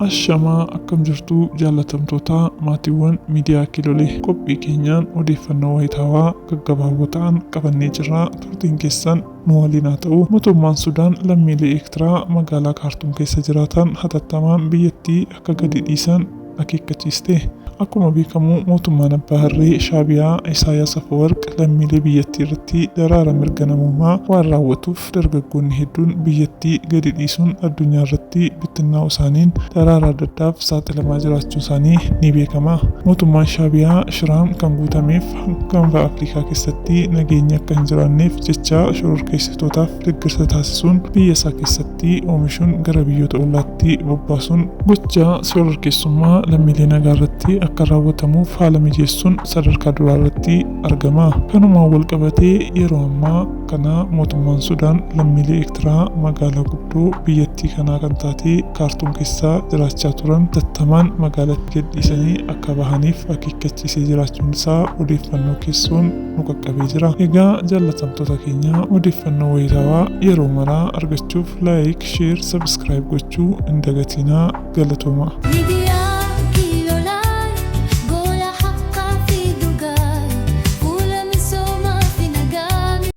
Ashamaa akkam jirtu jaalatamtoota maatiiwwan miidiyaa Kilolee. Qophii keenyaan odeeffannoo wayitaawaa gaggabaaboo ta'an qabannee jirra. Turtiin keessan nu waliin haa ta'u. Mootummaan Sudaan lammiilee Eertiraa magaalaa Kaartuum keessa jiraatan hatattamaan biyyattii akka gadi dhiisan akeekkachiiste. Akkuma beekamu mootummaan Abbaa Irree Shaabiyaa Isaayaas Afeworqi lammiilee biyyattii irratti daraara mirga namummaa waan raawwatuuf dargaggoonni hedduun biyyattii gadi dhiisuun addunyaa irratti bittinnaa'uu isaaniin daraara adda addaaf saaxilamaa jiraachuu isaanii ni beekama. Mootummaan Shaabiyaa shiraan kan guutameef gaanfa Afrikaa keessatti nageenyi akka hin jiraanneef jecha shororkeessitootaaf deeggarsa taasisuun biyya isaa keessatti oomishuun gara biyyoota ollaatti bobbaasuun gochaa shororkeessummaa lammiilee nagaa irratti akka raawwatamuuf haala mijeessuun sadarkaa duraa irratti argama. Kanumaan wal qabatee yeroo ammaa kana mootummaan Sudaan lammiilee Eertiraa magaalaa guddoo biyyattii kanaa kan taate Kaartuum keessa jiraachaa turan hatattamaan magaalatti gad dhiisanii akka bahaniif akeekkachiisee jiraachuun isaa odeeffannoo keessoon nu qaqqabee jira. Egaa jaalatamtoota keenya odeeffannoo wayitaawaa yeroo maraa argachuuf laayik, sheer, sabskiraayib gochuu hin dagatinaa. Galatooma.